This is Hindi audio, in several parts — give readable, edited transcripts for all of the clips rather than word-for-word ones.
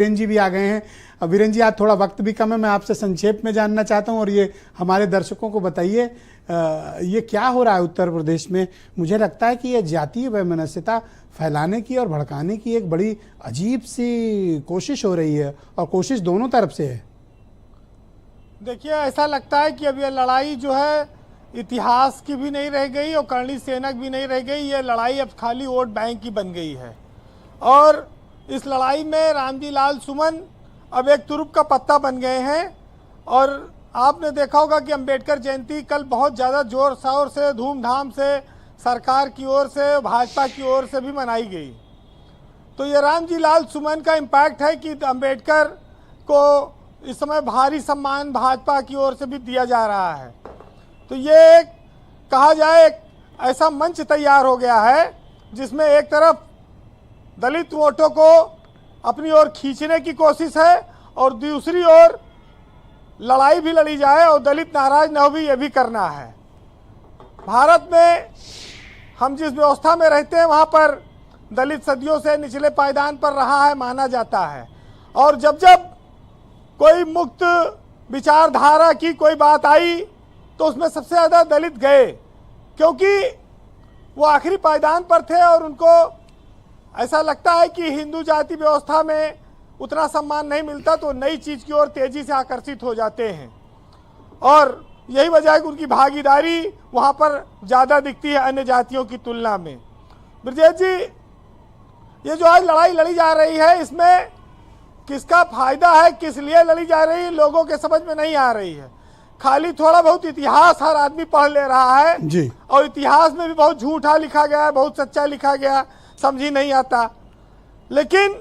वीरेंद्र जी भी आ गए हैं। वीरेंद्र जी, आज थोड़ा वक्त भी कम है, मैं आपसे संक्षेप में जानना चाहता हूं और ये हमारे दर्शकों को बताइए, ये क्या हो रहा है उत्तर प्रदेश में। मुझे लगता है कि ये जातीय वैमनस्यता फैलाने की और भड़काने की एक बड़ी अजीब सी कोशिश हो रही है, और कोशिश दोनों तरफ से है। देखिए, ऐसा लगता है कि अब ये लड़ाई जो है इतिहास की भी नहीं रह गई और करणी सेना की भी नहीं रह गई। ये लड़ाई अब खाली वोट बैंक की बन गई है, और इस लड़ाई में रामजी लाल सुमन अब एक तुरुप का पत्ता बन गए हैं। और आपने देखा होगा कि अंबेडकर जयंती कल बहुत ज़्यादा जोर शोर से, धूमधाम से सरकार की ओर से, भाजपा की ओर से भी मनाई गई। तो ये रामजी लाल सुमन का इम्पैक्ट है कि अंबेडकर को इस समय भारी सम्मान भाजपा की ओर से भी दिया जा रहा है। तो ये एक कहा जाए एक ऐसा मंच तैयार हो गया है जिसमें एक तरफ दलित वोटों को अपनी ओर खींचने की कोशिश है और दूसरी ओर लड़ाई भी लड़ी जाए और दलित नाराज न हो भी, ये भी करना है। भारत में हम जिस व्यवस्था में रहते हैं वहाँ पर दलित सदियों से निचले पायदान पर रहा है, माना जाता है। और जब जब कोई मुक्त विचारधारा की कोई बात आई तो उसमें सबसे ज़्यादा दलित गए, क्योंकि वो आखिरी पायदान पर थे और उनको ऐसा लगता है कि हिंदू जाति व्यवस्था में उतना सम्मान नहीं मिलता, तो नई चीज़ की ओर तेज़ी से आकर्षित हो जाते हैं। और यही वजह है कि उनकी भागीदारी वहाँ पर ज़्यादा दिखती है अन्य जातियों की तुलना में। ब्रजेश जी, ये जो आज लड़ाई लड़ी जा रही है, इसमें किसका फायदा है, किस लिए लड़ी जा रही है, लोगों के समझ में नहीं आ रही है। खाली थोड़ा बहुत इतिहास हर आदमी पढ़ ले रहा है जी, और इतिहास में भी बहुत झूठा लिखा गया है, बहुत सच्चा लिखा गया, समझ ही नहीं आता। लेकिन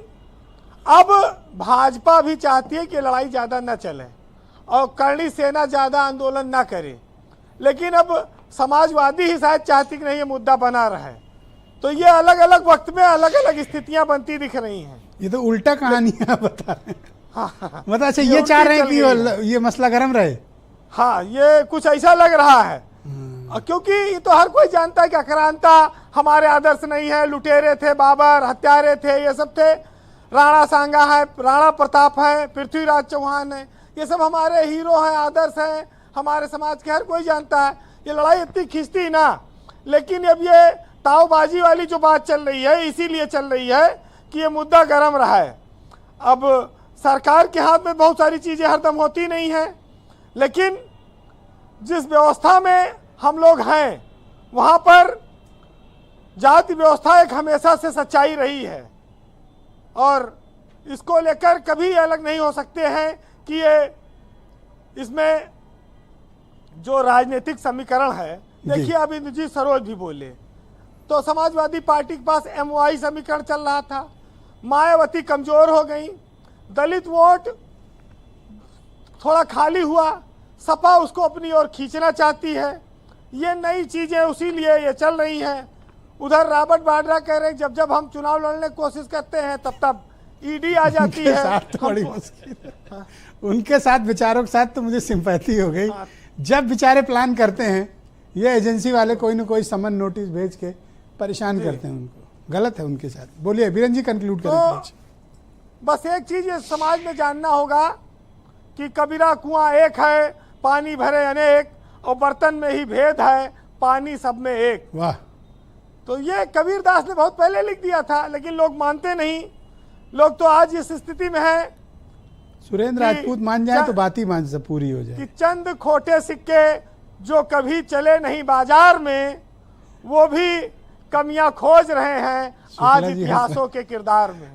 अब भाजपा भी चाहती है कि लड़ाई ज़्यादा न चले और करणी सेना ज़्यादा आंदोलन ना करे, लेकिन अब समाजवादी ही शायद चाहती कि नहीं ये मुद्दा बना रहे। तो ये अलग अलग वक्त में अलग अलग स्थितियां बनती दिख रही हैं। ये तो उल्टा कहानियां बता रहे हैं। हाँ, मतलब अच्छा, ये चाह रहे हैं कि ये मसला गर्म रहे। हाँ, ये कुछ ऐसा लग रहा है, क्योंकि ये तो हर कोई जानता है कि आक्रांता हमारे आदर्श नहीं है। लुटेरे थे बाबर, हत्यारे थे, ये सब थे। राणा सांगा है, राणा प्रताप है, पृथ्वीराज चौहान है, ये सब हमारे हीरो हैं, आदर्श हैं हमारे समाज के, हर कोई जानता है। ये लड़ाई इतनी खींचती ना, लेकिन अब ये तावबाजी वाली जो बात चल रही है, इसीलिए चल रही है कि ये मुद्दा गर्म रहा है। अब सरकार के हाथ में बहुत सारी चीज़ें हरदम होती नहीं हैं, लेकिन जिस व्यवस्था में हम लोग हैं वहाँ पर जाति व्यवस्था एक हमेशा से सच्चाई रही है, और इसको लेकर कभी अलग नहीं हो सकते हैं कि ये इसमें जो राजनीतिक समीकरण है। देखिए, अब इंद्रजीत सरोज भी बोले तो समाजवादी पार्टी के पास MOI समीकरण चल रहा था, मायावती कमजोर हो गई, दलित वोट थोड़ा खाली हुआ, सपा उसको अपनी ओर खींचना चाहती है। ये नई चीज़ें उसी लिए ये चल रही हैं। उधर रॉबर्ट वाड्रा कह रहे हैं जब जब हम चुनाव लड़ने की कोशिश करते हैं तब तब ED आ जाती है। साथ बड़ी मुश्किल है। उनके साथ विचारों के साथ तो मुझे सिंपैथी हो गई। जब बेचारे प्लान करते हैं, ये एजेंसी वाले कोई ना कोई समन नोटिस भेज के परेशान करते हैं उनको, गलत है उनके साथ। बोलिए वीरेंद्र जी, कंक्लूड करें। तो बस एक चीज़ ये समाज में जानना होगा कि कबीरा कुआं एक है, पानी भरे अनेक, और बर्तन में ही भेद है, पानी सब में एक। वाह। तो ये कबीरदास ने बहुत पहले लिख दिया था, लेकिन लोग मानते नहीं। लोग तो आज इस स्थिति में है, सुरेंद्र राजपूत मान जाए तो बात ही मान से पूरी हो जाए कि चंद खोटे सिक्के जो कभी चले नहीं बाजार में, वो भी कमियां खोज रहे हैं आज इतिहासों के किरदार में।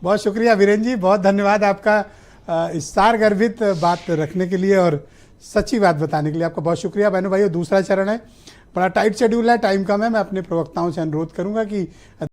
बहुत शुक्रिया वीरेंद्र जी, बहुत धन्यवाद आपका इस सारगर्भित बात रखने के लिए और सच्ची बात बताने के लिए। आपका बहुत शुक्रिया। बहनों भाइयों, दूसरा चरण है, बड़ा टाइट शेड्यूल है, टाइम कम है। मैं अपने प्रवक्ताओं से अनुरोध करूंगा कि